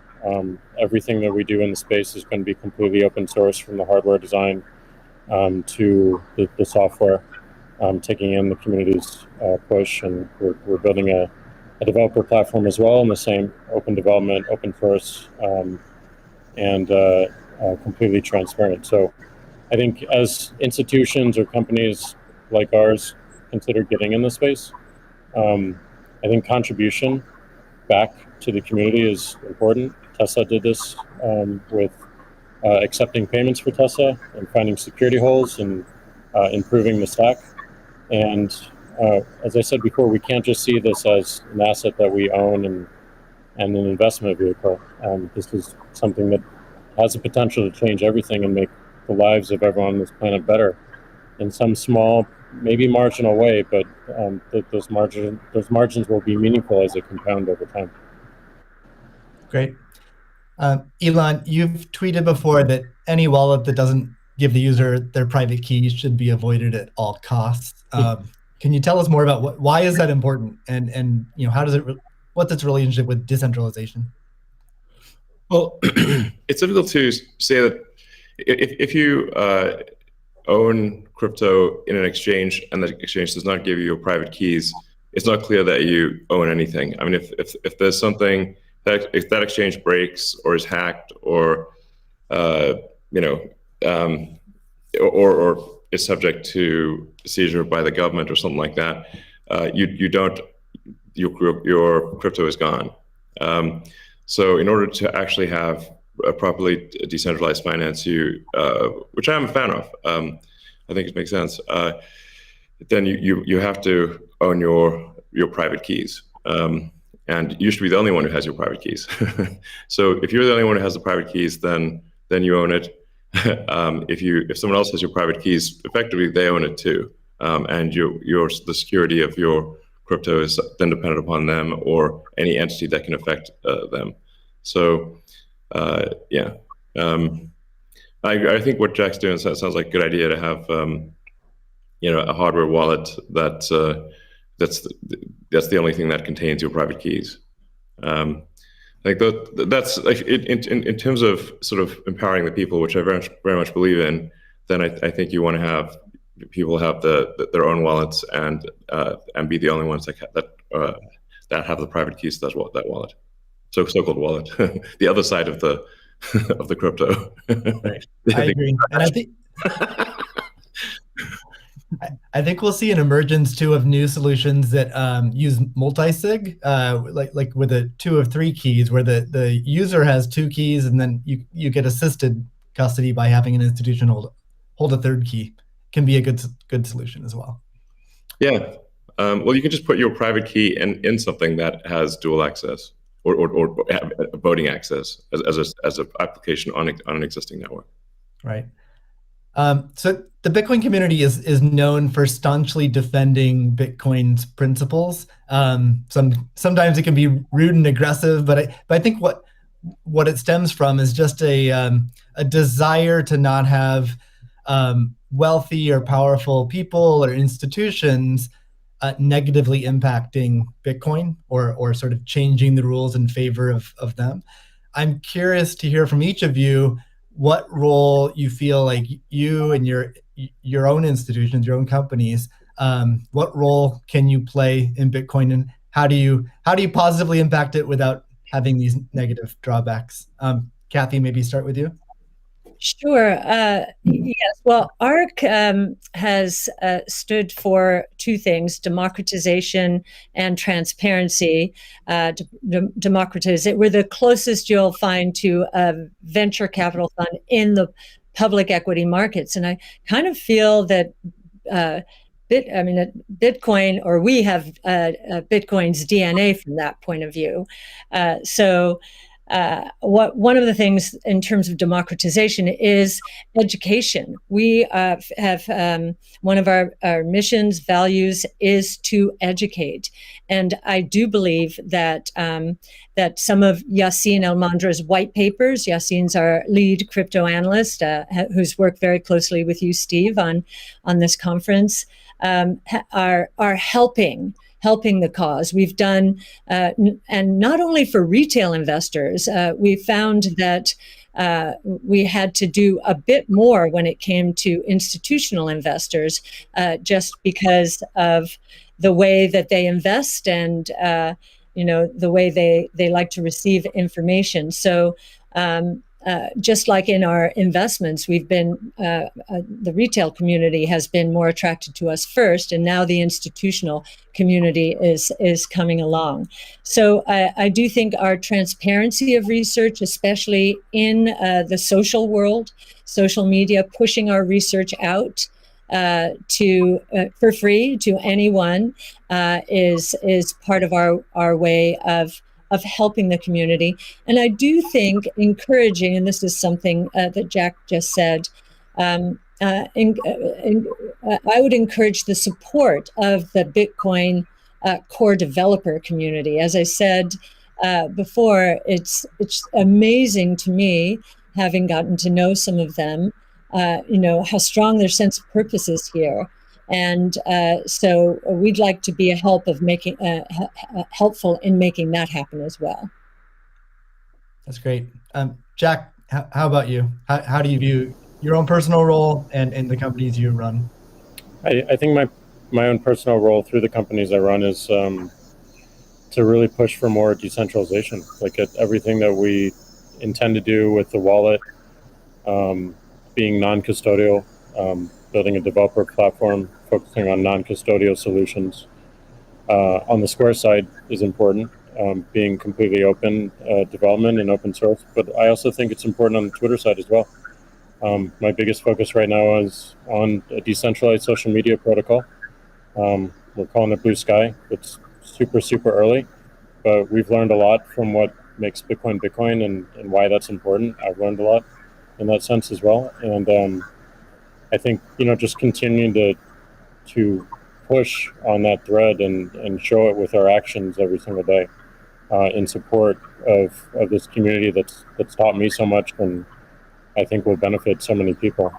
Everything that we do in the space is going to be completely open source, from the hardware design to the software, taking in the community's push. And we're building a developer platform as well, in the same open development, open source, and completely transparent. So I think as institutions or companies like ours consider getting in the space, I think contribution back to the community is important. Tesla did this with accepting payments for Tesla and finding security holes and improving the stack. And as I said before, we can't just see this as an asset that we own and an investment vehicle. This is something that has the potential to change everything and make the lives of everyone on this planet better in some small, maybe marginal way, but those margins will be meaningful as they compound over time. Great. Elon, you've tweeted before that any wallet that doesn't give the user their private keys should be avoided at all costs. Can you tell us more about why is that important, and how does what's its relationship with decentralization? Well, it's difficult to say that if you own crypto in an exchange and the exchange does not give you your private keys, it's not clear that you own anything. I mean, if there's something that, if that exchange breaks or is hacked or or is subject to seizure by the government or something like that, your crypto is gone. So in order to actually have a properly decentralized finance, which I'm a fan of, I think it makes sense. Then you have to own your private keys, and you should be the only one who has your private keys. So if you're the only one who has the private keys, then you own it. If someone else has your private keys, effectively they own it too, and the security of your crypto is then dependent upon them or any entity that can affect them. So I think what Jack's doing sounds like a good idea to have a hardware wallet that's the only thing that contains your private keys. I think that's like in terms of sort of empowering the people, which I very much believe in. Then I think you want to have people have their own wallets and be the only ones that have the private keys to that wallet, so-called wallet, the other side of the of the crypto. Right. I agree, and I think we'll see an emergence too of new solutions that use multi-sig, like with a 2 of 3 keys, where the user has 2 keys, and then you get assisted custody by having an institution hold a 3rd key. Can be a good solution as well. Yeah. Well, you can just put your private key in something that has dual access or voting access as an application on an existing network. Right. So the Bitcoin community is known for staunchly defending Bitcoin's principles. Sometimes it can be rude and aggressive, but I think what what it stems from is just a desire to not have wealthy or powerful people or institutions negatively impacting Bitcoin or sort of changing the rules in favor of them. I'm curious to hear from each of you what role you feel like you and your own institutions, your own companies, what role can you play in Bitcoin, and how do you positively impact it without having these negative drawbacks? Kathy, maybe start with you. Sure. Yes. Well, ARC has stood for two things: democratization and transparency. Democratize it. We're the closest you'll find to a venture capital fund in the public equity markets, and I kind of feel that. Bitcoin, or we have Bitcoin's DNA from that point of view. One of the things in terms of democratization is education. We have one of our missions, values, is to educate, and I do believe that that some of Yassine El-Mandra's white papers. Yassine's our lead crypto analyst, who's worked very closely with you, Steve, on this conference. Are helping the cause. We've done, and not only for retail investors, we found that we had to do a bit more when it came to institutional investors, just because of the way that they invest and the way they like to receive information. So. Just like in our investments, we've been the retail community has been more attracted to us first, and now the institutional community is coming along. So I do think our transparency of research, especially in the social world, social media, pushing our research out to for free to anyone, is part of our way of helping the community. And I do think encouraging, and this is something that Jack just said, I would encourage the support of the Bitcoin core developer community. As I said before, it's amazing to me, having gotten to know some of them, how strong their sense of purpose is here. And so we'd like to be helpful in making that happen as well. That's great. Jack, how about you? How do you view your own personal role and the companies you run? I think my own personal role through the companies I run is to really push for more decentralization. Like everything that we intend to do with the wallet, being non-custodial, building a developer platform, focusing on non-custodial solutions. On the Square side is important, being completely open development and open source. But I also think it's important on the Twitter side as well. My biggest focus right now is on a decentralized social media protocol. We're calling it Blue Sky. It's super, super early, but we've learned a lot from what makes Bitcoin Bitcoin and why that's important. I've learned a lot in that sense as well. And I think, just continuing to push on that thread and show it with our actions every single day in support of this community that's taught me so much and I think will benefit so many people.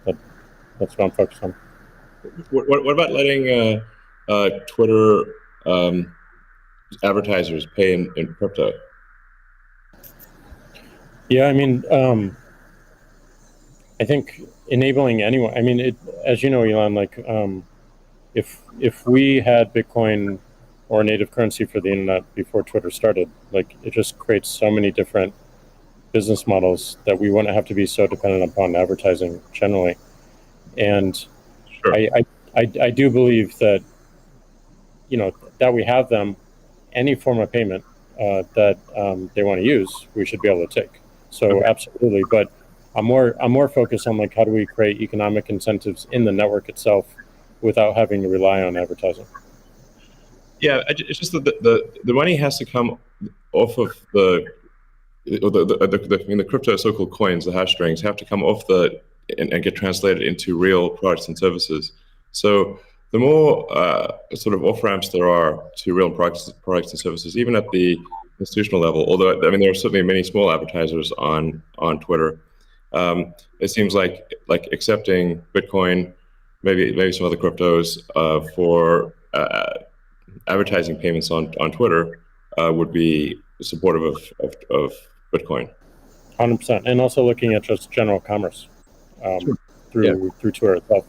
That's what I'm focused on. What about letting Twitter advertisers pay in crypto? Yeah, I think enabling anyone. As you know, Elon, if we had Bitcoin or a native currency for the internet before Twitter started, it just creates so many different business models that we wouldn't have to be so dependent upon advertising generally. And sure. I do believe that that we have them, any form of payment that they want to use, we should be able to take. So okay. Absolutely, but I'm more focused on how do we create economic incentives in the network itself without having to rely on advertising. Yeah, it's just that the money has to come off of the crypto so-called coins, the hash strings, have to come off and get translated into real products and services. So the more sort of off ramps there are to real products and services, even at the institutional level. Although I mean, there are certainly many small advertisers on Twitter. It seems like accepting Bitcoin, maybe some other cryptos for advertising payments on Twitter would be supportive of Bitcoin. 100%, and also looking at just general commerce Sure. through Twitter itself.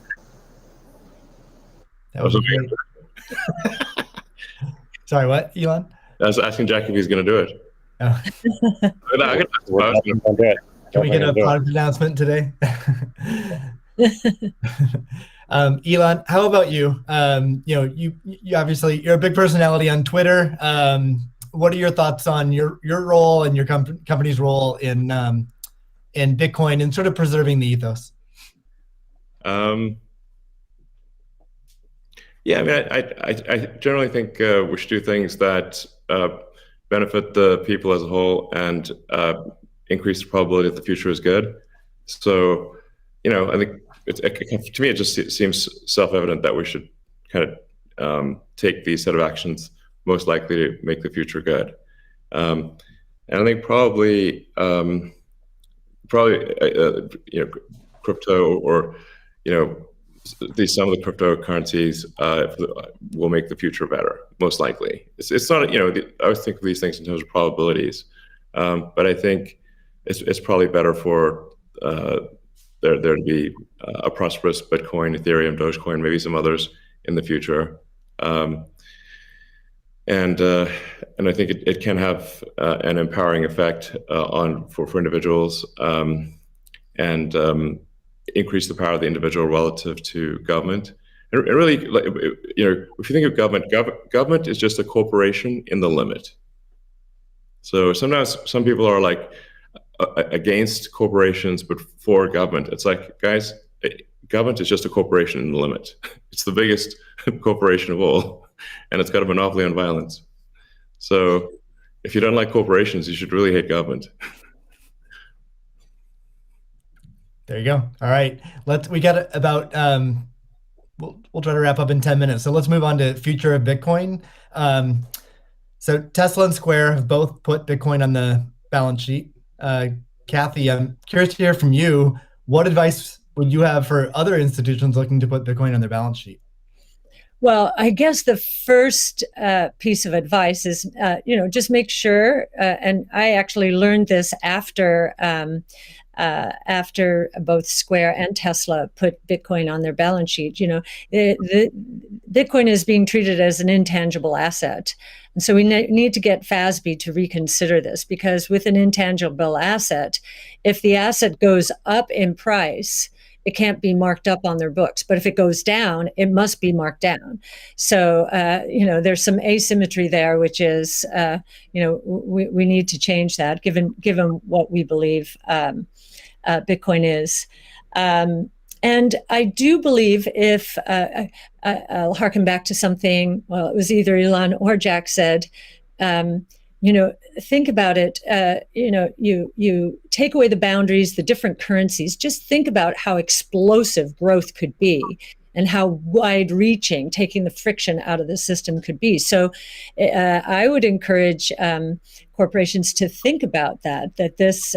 That would be great. Sorry, what, Elon? I was asking Jack if he's going to do it. Oh. Can we get a product announcement today? Elon, how about you? You obviously you're a big personality on Twitter. What are your thoughts on your role and your company's role in Bitcoin and sort of preserving the ethos? Yeah, I mean, I generally think we should do things that benefit the people as a whole and increase the probability that the future is good. So, I think to me it just seems self-evident that we should kind of take these set of actions most likely to make the future good. And I think probably crypto or some of the cryptocurrencies will make the future better, most likely. It's not, I always think of these things in terms of probabilities, but I think it's probably better for there to be a prosperous Bitcoin, Ethereum, Dogecoin, maybe some others in the future. And I think it can have an empowering effect for individuals and increase the power of the individual relative to government. And really, if you think of government is just a corporation in the limit. So sometimes some people are like against corporations but for government. It's like, guys, government is just a corporation in the limit. It's the biggest corporation of all, and it's got a monopoly on violence. So if you don't like corporations, you should really hate government. There you go. All right. We got about, we'll try to wrap up in 10 minutes. So let's move on to future of Bitcoin. So Tesla and Square have both put Bitcoin on the balance sheet. Kathy, I'm curious to hear from you. What advice would you have for other institutions looking to put Bitcoin on their balance sheet? Well, I guess the first piece of advice is, just make sure, and I actually learned this after both Square and Tesla put Bitcoin on their balance sheet. The Bitcoin is being treated as an intangible asset. And so we need to get FASB to reconsider this, because with an intangible asset, if the asset goes up in price, it can't be marked up on their books. But if it goes down, it must be marked down. So, there's some asymmetry there, which is, we need to change that given what we believe Bitcoin is. And I do believe if I'll harken back to something, well, it was either Elon or Jack said, think about it. You take away the boundaries, the different currencies. Just think about how explosive growth could be and how wide-reaching taking the friction out of the system could be. So I would encourage corporations to think about that this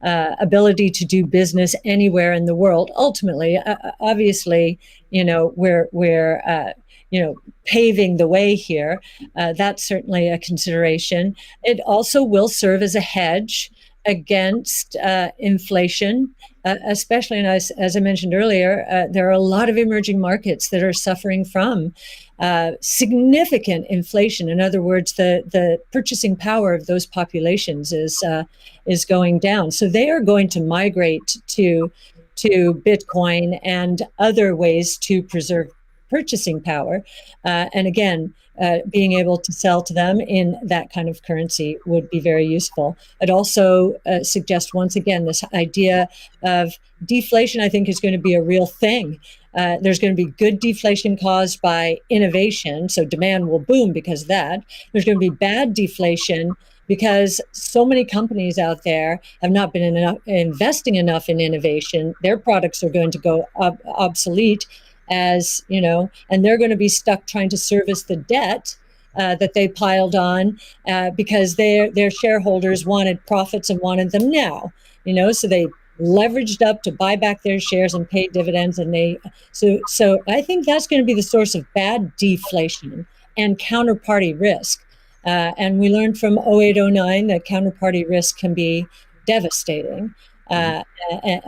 ability to do business anywhere in the world. Ultimately, obviously, we're paving the way here. That's certainly a consideration. It also will serve as a hedge against inflation, especially, and as I mentioned earlier, there are a lot of emerging markets that are suffering from significant inflation. In other words, the purchasing power of those populations is going down. So they are going to migrate to Bitcoin and other ways to preserve purchasing power. And again, being able to sell to them in that kind of currency would be very useful. I'd also suggest, once again, this idea of deflation, I think, is going to be a real thing. There's going to be good deflation caused by innovation, so demand will boom because of that. There's going to be bad deflation because so many companies out there have not been investing enough in innovation. Their products are going to go obsolete, and they're going to be stuck trying to service the debt that they piled on because their shareholders wanted profits and wanted them now. So they leveraged up to buy back their shares and pay dividends, and so I think that's going to be the source of bad deflation and counterparty risk. And we learned from 0809 that counterparty risk can be devastating,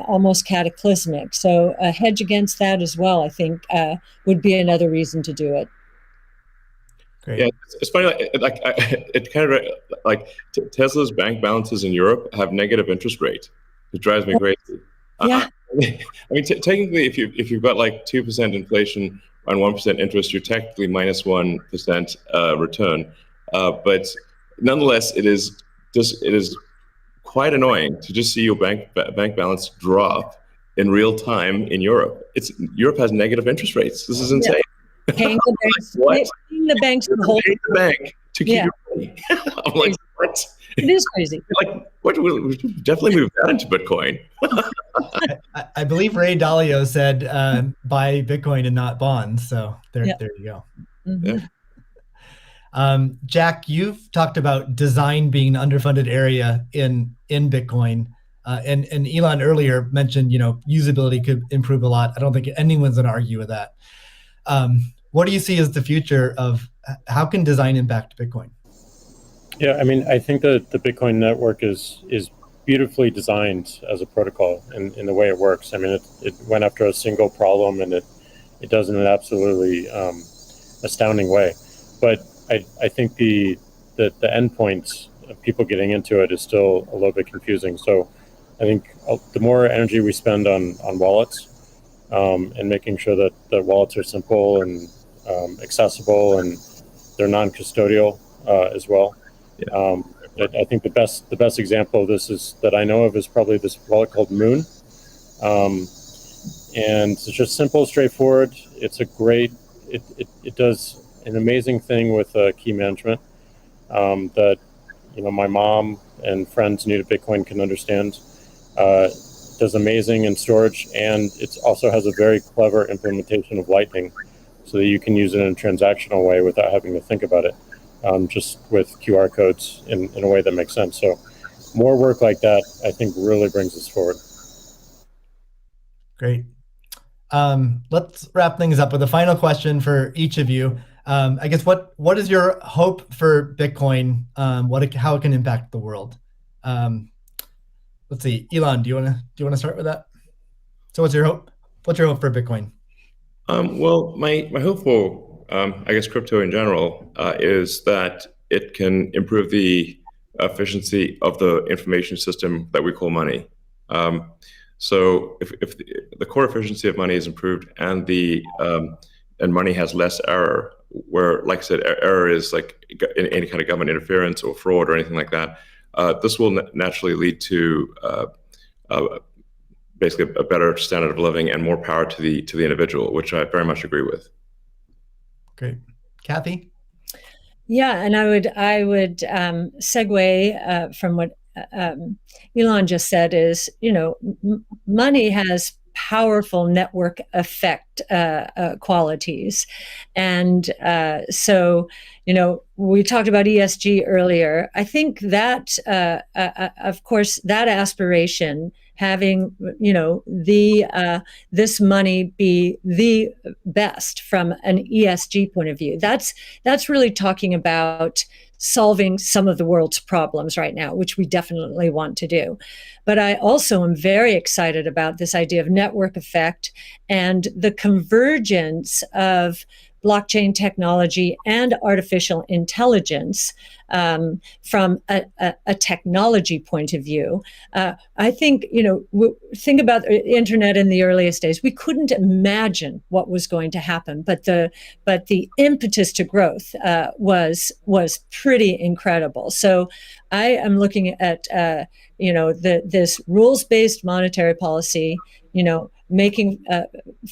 almost cataclysmic. So a hedge against that as well, I think, would be another reason to do it. Great. Yeah, it's funny. It kind of like Tesla's bank balances in Europe have negative interest rate. It drives me crazy. Yeah. I mean, technically, if you've got like 2% inflation and 1% interest, you're technically minus 1% return. But nonetheless, it is quite annoying to just see your bank balance drop in real time in Europe. Europe has negative interest rates. This is insane. Yeah. Paying the banks to hold the bank to keep your money. I'm like, what? It is crazy. Like, what? We definitely move that into Bitcoin. I believe Ray Dalio said, "Buy Bitcoin and not bonds." So there you go. Mm-hmm. Yeah. Jack, you've talked about design being an underfunded area in Bitcoin, and Elon earlier mentioned usability could improve a lot. I don't think anyone's going to argue with that. What do you see as the future of how can design impact Bitcoin? Yeah, I mean, I think that the Bitcoin network is beautifully designed as a protocol in the way it works. I mean, it went after a single problem, and it does in an absolutely astounding way. But I think the endpoints of people getting into it is still a little bit confusing. So I think the more energy we spend on wallets and making sure that the wallets are simple and accessible and they're non-custodial as well. Yeah. I think the best example of this that I know of is probably this wallet called Moon. And it's just simple, straightforward. It does an amazing thing with key management that my mom and friends new to Bitcoin can understand. Does amazing in storage, and it also has a very clever implementation of Lightning, so that you can use it in a transactional way without having to think about it, just with QR codes in a way that makes sense. So more work like that, I think, really brings us forward. Great. Let's wrap things up with a final question for each of you. I guess what is your hope for Bitcoin? How it can impact the world? Let's see, Elon, do you want to start with that? So what's your hope? What's your hope for Bitcoin? Well, my hope for, I guess, crypto in general is that it can improve the efficiency of the information system that we call money. So if the core efficiency of money is improved and and money has less error, where, like I said, error is like any kind of government interference or fraud or anything like that, this will naturally lead to basically a better standard of living and more power to the individual, which I very much agree with. Great. Kathy? Yeah, and I would segue from what Elon just said is, money has powerful network effect qualities. And so, we talked about ESG earlier. I think that, of course, that aspiration, having, this money be the best from an ESG point of view, that's really talking about solving some of the world's problems right now, which we definitely want to do. But I also am very excited about this idea of network effect and the convergence of blockchain technology and artificial intelligence from a technology point of view. I think, think about the internet in the earliest days. We couldn't imagine what was going to happen, but the impetus to growth was pretty incredible. So I am looking at this rules-based monetary policy, making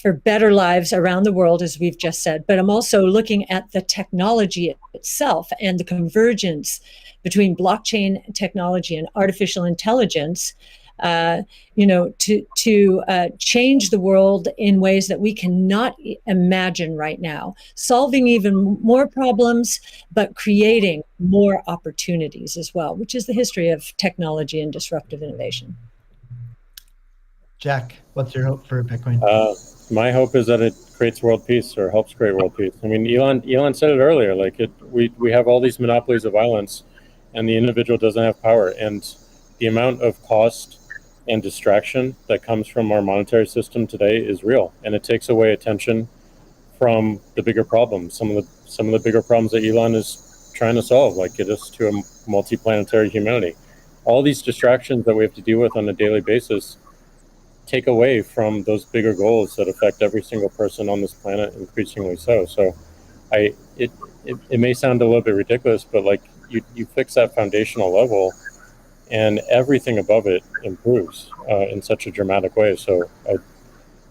for better lives around the world, as we've just said. But I'm also looking at the technology itself and the convergence between blockchain technology and artificial intelligence to change the world in ways that we cannot imagine right now, solving even more problems, but creating more opportunities as well, which is the history of technology and disruptive innovation. Jack, what's your hope for Bitcoin? My hope is that it creates world peace, or helps create world peace. I mean, Elon said it earlier. Like, we have all these monopolies of violence, and the individual doesn't have power. And the amount of cost and distraction that comes from our monetary system today is real, and it takes away attention from the bigger problems. Some of the bigger problems that Elon is trying to solve, like get us to a multi-planetary humanity. All these distractions that we have to deal with on a daily basis take away from those bigger goals that affect every single person on this planet, increasingly so. So it may sound a little bit ridiculous, but like you fix that foundational level and everything above it improves in such a dramatic way. So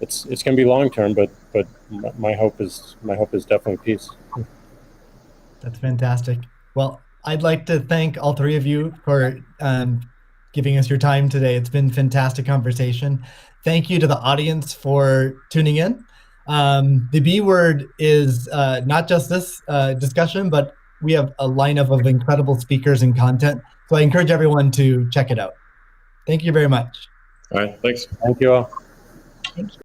it's going to be long term, but my hope is definitely peace. That's fantastic. Well, I'd like to thank all three of you for giving us your time today. It's been a fantastic conversation. Thank you to the audience for tuning in. The B word is not just this discussion, but we have a lineup of incredible speakers and content. So I encourage everyone to check it out. Thank you very much. All right, thanks. Thank you all. Thank you.